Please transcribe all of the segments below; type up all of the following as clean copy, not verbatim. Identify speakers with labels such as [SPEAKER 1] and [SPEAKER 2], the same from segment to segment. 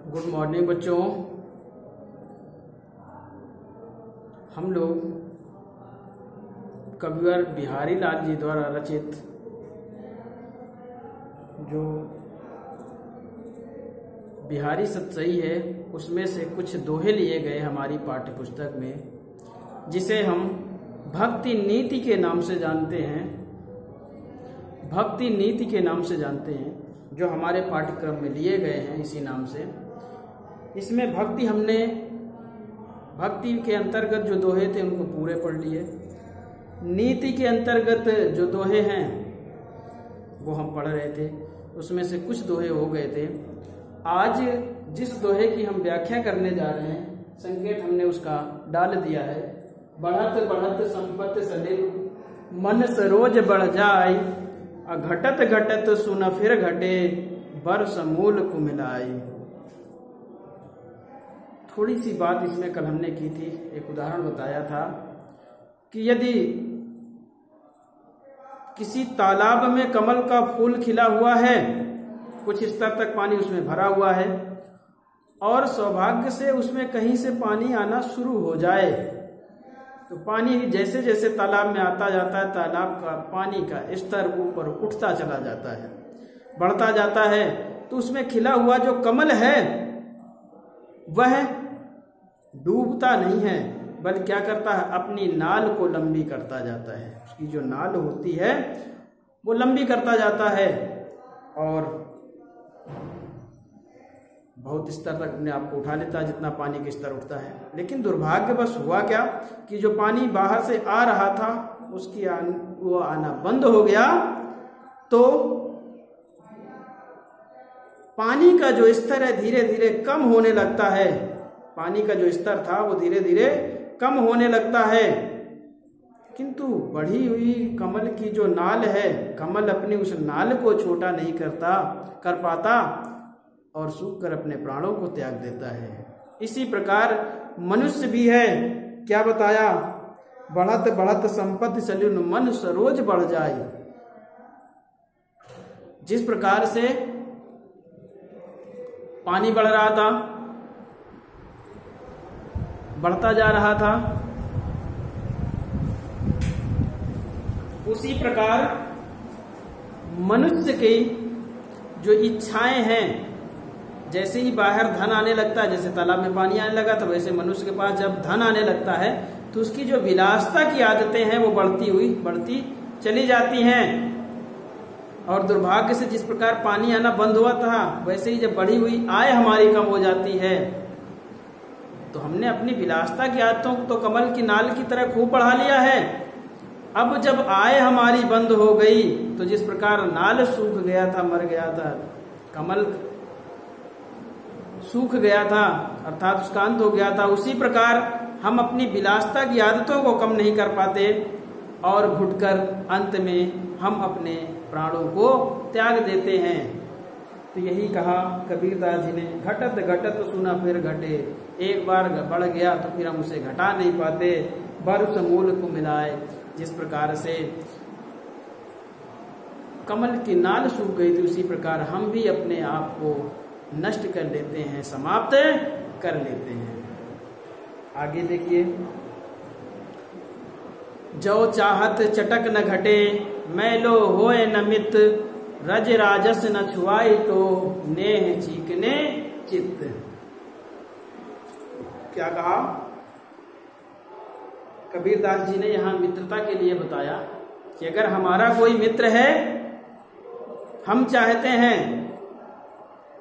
[SPEAKER 1] Good morning बच्चों। हम लोग कविवर बिहारी लाल जी द्वारा रचित जो बिहारी सतसई है उसमें से कुछ दोहे लिए गए हमारी पाठ्य पुस्तक में, जिसे हम भक्ति नीति के नाम से जानते हैं। भक्ति नीति के नाम से जानते हैं जो हमारे पाठ्यक्रम में लिए गए हैं इसी नाम से। इसमें भक्ति के अंतर्गत जो दोहे थे उनको पूरे पढ़ लिए। नीति के अंतर्गत जो दोहे हैं वो हम पढ़ रहे थे, उसमें से कुछ दोहे हो गए थे। आज जिस दोहे की हम व्याख्या करने जा रहे हैं, संकेत हमने उसका डाल दिया है। बढ़त बढ़त संपत्ति सलिल मन सरोज बढ़ जाय, घटत घटत सुन फिर घटे बरस मूल को मिलाई। थोड़ी सी बात इसमें कल हमने की थी, एक उदाहरण बताया था कि यदि किसी तालाब में कमल का फूल खिला हुआ है, कुछ स्तर तक पानी उसमें भरा हुआ है, और सौभाग्य से उसमें कहीं से पानी आना शुरू हो जाए, तो पानी जैसे जैसे तालाब में आता जाता है, तालाब का पानी का स्तर ऊपर उठता चला जाता है, बढ़ता जाता है, तो उसमें खिला हुआ जो कमल है वह डूबता नहीं है, बल्कि क्या करता है, अपनी नाल को लंबी करता जाता है। उसकी जो नाल होती है वो लंबी करता जाता है और बहुत स्तर तक अपने आप को उठा लेता है जितना पानी के स्तर उठता है। लेकिन दुर्भाग्यवश हुआ क्या कि जो पानी बाहर से आ रहा था वो आना बंद हो गया, तो पानी का जो स्तर है धीरे धीरे कम होने लगता है। पानी का जो स्तर था वो धीरे धीरे कम होने लगता है, किंतु बढ़ी हुई कमल की जो नाल है, कमल अपनी उस नाल को छोटा नहीं कर पाता और सूख कर अपने प्राणों को त्याग देता है। इसी प्रकार मनुष्य भी है। क्या बताया, बढ़त बढ़त संपत्ति सलिल मन सरोज बढ़ जाए। जिस प्रकार से पानी बढ़ रहा था, बढ़ता जा रहा था, उसी प्रकार मनुष्य की जो इच्छाएं हैं, जैसे ही बाहर धन आने लगता है, जैसे तालाब में पानी आने लगा था, वैसे मनुष्य के पास जब धन आने लगता है तो उसकी जो विलासता की आदतें हैं वो बढ़ती चली जाती हैं। और दुर्भाग्य से जिस प्रकार पानी आना बंद हुआ था, वैसे ही जब बढ़ी हुई आय हमारी कम हो जाती है, तो हमने अपनी विलासता की आदतों को तो कमल की नाल की तरह खूब बढ़ा लिया है। अब जब आय हमारी बंद हो गई, तो जिस प्रकार नाल सूख गया था, मर गया था, कमल सूख गया था, अर्थात उसका अंत हो गया था, उसी प्रकार हम अपनी विलासता की आदतों को कम नहीं कर पाते और घुटकर अंत में हम अपने प्राणों को त्याग देते हैं। तो यही कहा कबीरदास जी ने, घटत घटत सुना फिर घटे। एक बार बढ़ गया तो फिर हम उसे घटा नहीं पाते, बरस मूल को मिलाए। जिस प्रकार से कमल की नाल सूख गई थी, उसी प्रकार हम भी अपने आप को नष्ट कर लेते हैं, समाप्त कर लेते हैं। आगे देखिए, जो चाहत चटक न घटे, मैलो होए न मित, रज राजस न छुआई तो नेह चीकने चित्त। क्या कहा कबीरदास जी ने यहां मित्रता के लिए बताया कि अगर हमारा कोई मित्र है, हम चाहते हैं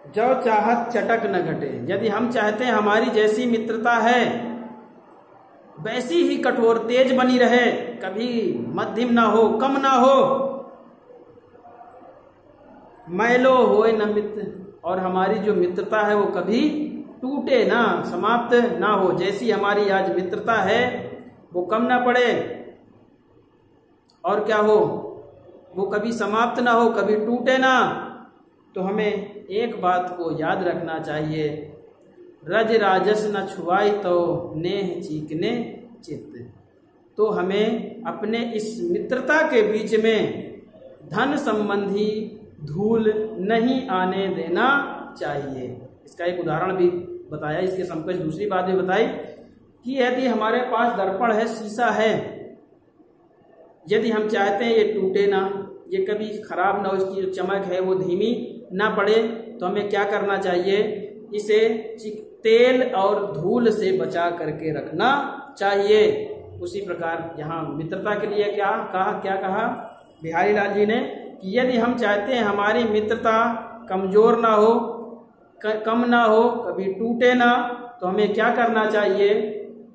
[SPEAKER 1] जो चाहत चटक न घटे, यदि हम चाहते हैं हमारी जैसी मित्रता है वैसी ही कठोर तेज बनी रहे, कभी मध्यम ना हो, कम ना हो, मैलो होए न मित्र, और हमारी जो मित्रता है वो कभी टूटे ना, समाप्त ना हो। जैसी हमारी आज मित्रता है वो कम ना पड़े और क्या हो, वो कभी समाप्त ना हो, कभी टूटे ना। तो हमें एक बात को याद रखना चाहिए, रज राजस न छुआई तो नेह चीकने चित्त। तो हमें अपने इस मित्रता के बीच में धन संबंधी धूल नहीं आने देना चाहिए। इसका एक उदाहरण भी बताया। इसके समकक्ष दूसरी बात भी बताई कि यदि हमारे पास दर्पण है, शीशा है, यदि हम चाहते हैं ये टूटे ना, ये कभी खराब ना हो, इसकी जो चमक है वो धीमी ना पड़े, तो हमें क्या करना चाहिए, इसे तेल और धूल से बचा करके रखना चाहिए। उसी प्रकार यहाँ मित्रता के लिए क्या कहा बिहारी लाल जी ने कि यदि हम चाहते हैं हमारी मित्रता कमजोर ना हो, कम ना हो, कभी टूटे ना, तो हमें क्या करना चाहिए,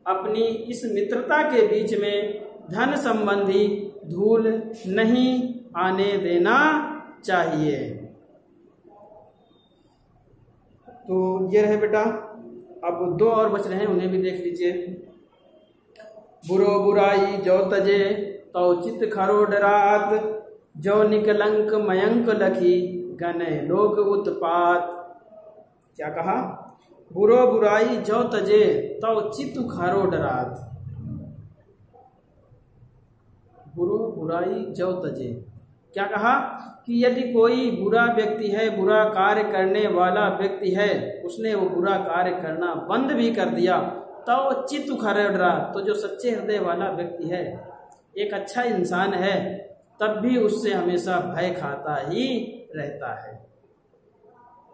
[SPEAKER 1] अपनी इस मित्रता के बीच में धन संबंधी धूल नहीं आने देना चाहिए। तो ये रहे बेटा। अब 2 और बच रहे हैं, उन्हें भी देख लीजिए। बुरो बुराई जो तजे तो चित खरो डरात, जो निकलंक मयंक लखी गने लोग उत्पात। क्या कहा, बुरो बुराई जो तजे तो चित खरो डरात। बुरो बुराई जो तजे, क्या कहा कि यदि कोई बुरा व्यक्ति है, बुरा कार्य करने वाला व्यक्ति है, उसने वो बुरा कार्य करना बंद भी कर दिया, तो चित्त खरड़ा, तो जो सच्चे हृदय वाला व्यक्ति है, एक अच्छा इंसान है, तब भी उससे हमेशा भय खाता ही रहता है।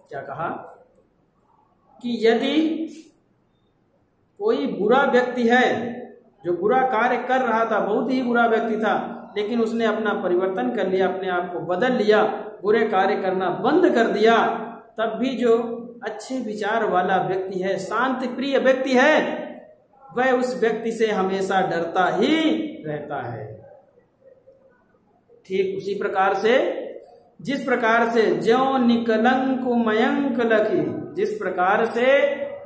[SPEAKER 1] क्या कहा कि यदि कोई बुरा व्यक्ति है, जो बुरा कार्य कर रहा था, बहुत ही बुरा व्यक्ति था, लेकिन उसने अपना परिवर्तन कर लिया, अपने आप को बदल लिया, बुरे कार्य करना बंद कर दिया, तब भी जो अच्छे विचार वाला व्यक्ति है, शांति प्रिय व्यक्ति है, वह उस व्यक्ति से हमेशा डरता ही रहता है। ठीक उसी प्रकार से, जिस प्रकार से ज्यों निकलंक मयंक लखी, जिस प्रकार से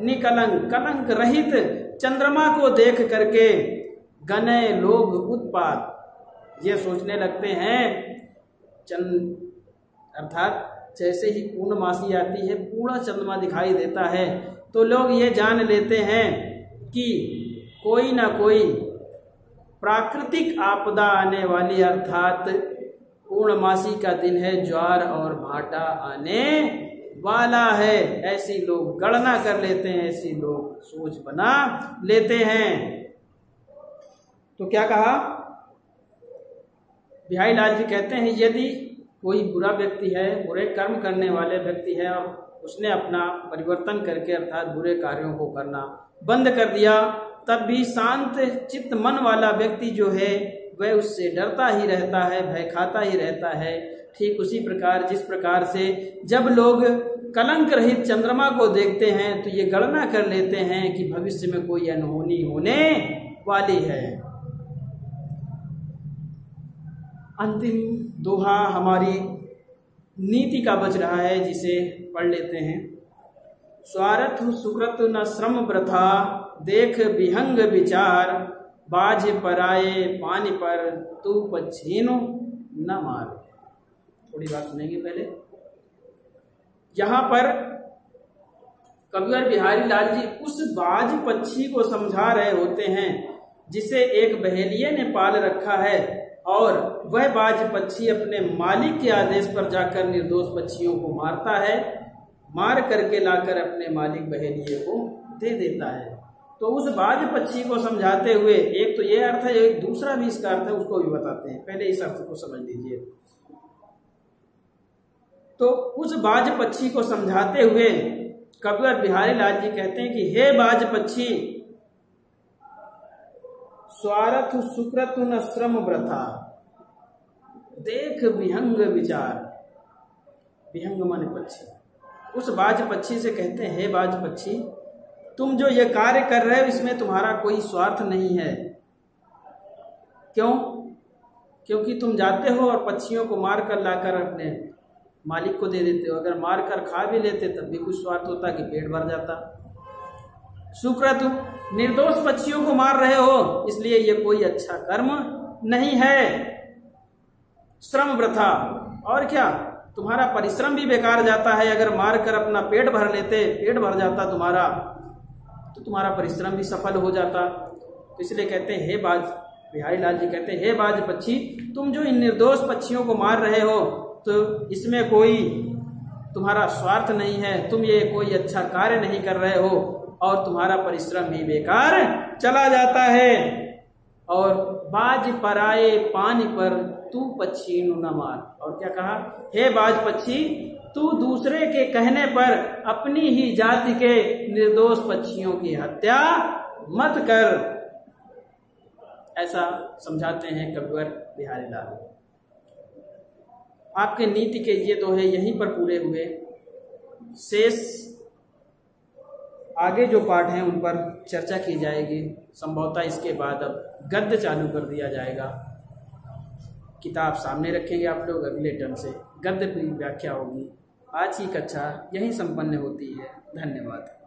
[SPEAKER 1] निकलंक कलंक रहित चंद्रमा को देख करके गने लोग उत्पात, ये सोचने लगते हैं, अर्थात जैसे ही पूर्णमासी आती है, पूरा चंद्रमा दिखाई देता है, तो लोग ये जान लेते हैं कि कोई ना कोई प्राकृतिक आपदा आने वाली, अर्थात पूर्णमासी का दिन है, ज्वार और भाटा आने वाला है। ऐसी लोग गणना कर लेते हैं, ऐसी लोग सोच बना लेते हैं। तो क्या कहा बिहारी लाल जी, कहते हैं यदि कोई बुरा व्यक्ति है, बुरे कर्म करने वाले व्यक्ति है, और उसने अपना परिवर्तन करके अर्थात बुरे कार्यों को करना बंद कर दिया, तब भी शांत चित्त मन वाला व्यक्ति जो है, वह उससे डरता ही रहता है, भय खाता ही रहता है। ठीक उसी प्रकार, जिस प्रकार से जब लोग कलंक रहित चंद्रमा को देखते हैं, तो ये गणना कर लेते हैं कि भविष्य में कोई अनहोनी होने वाली है। अंतिम दोहा हमारी नीति का बच रहा है, जिसे पढ़ लेते हैं। स्वार्थ सुकृत न श्रम वृथा, देख विहंग विचार, बाज पराये पानी पर तू पछीनो न मार। थोड़ी बात सुनेंगे पहले। यहाँ पर कविवर बिहारी लाल जी उस बाज पक्षी को समझा रहे होते हैं, जिसे एक बहेलिये ने पाल रखा है, और वह बाज पक्षी अपने मालिक के आदेश पर जाकर निर्दोष पक्षियों को मारता है, मार करके लाकर अपने मालिक बहेलिये को दे देता है। तो उस बाज पक्षी को समझाते हुए, एक तो ये अर्थ है, एक दूसरा भी इसका अर्थ है, उसको भी बताते हैं। पहले इस अर्थ को समझ लीजिए। तो उस बाज पक्षी को समझाते हुए कविवर बिहारी लाल जी कहते हैं कि हे बाज पक्षी, स्वार्थ सुकृत न श्रम वृथा, देख विहंग विचार। विहंग माने पक्षी। उस बाज पक्षी से कहते हैं, हे बाज पक्षी, तुम जो ये कार्य कर रहे हो, इसमें तुम्हारा कोई स्वार्थ नहीं है। क्यों? क्योंकि तुम जाते हो और पक्षियों को मार कर लाकर अपने मालिक को दे देते हो। अगर मार कर खा भी लेते तब भी कुछ स्वार्थ होता कि पेट भर जाता। सुकृत, निर्दोष पक्षियों को मार रहे हो, इसलिए ये कोई अच्छा कर्म नहीं है। श्रम वृथा, और क्या, तुम्हारा परिश्रम भी बेकार जाता है। अगर मार कर अपना पेट भर लेते, पेट भर जाता तुम्हारा, तो तुम्हारा परिश्रम भी सफल हो जाता। तो इसलिए कहते हैं, हे बाज, बिहारी लाल जी कहते हैं, हे बाज पक्षी, तुम जो इन निर्दोष पक्षियों को मार रहे हो, तो इसमें कोई तुम्हारा स्वार्थ नहीं है, तुम ये कोई अच्छा कार्य नहीं कर रहे हो और तुम्हारा परिश्रम भी बेकार चला जाता है। और बाज पराए पानी पर तू पक्षी न मार। और क्या कहा, हे बाज पक्षी, तू दूसरे के कहने पर अपनी ही जाति के निर्दोष पक्षियों की हत्या मत कर। ऐसा समझाते हैं कविवर बिहारी लाल। आपके नीति के ये तो है यहीं पर पूरे हुए। शेष आगे जो पाठ हैं उन पर चर्चा की जाएगी। संभवतः इसके बाद अब गद्य चालू कर दिया जाएगा। किताब सामने रखेंगे आप लोग, अगले टर्म से गद्य की व्याख्या होगी। आज की कक्षा यहीं संपन्न होती है। धन्यवाद।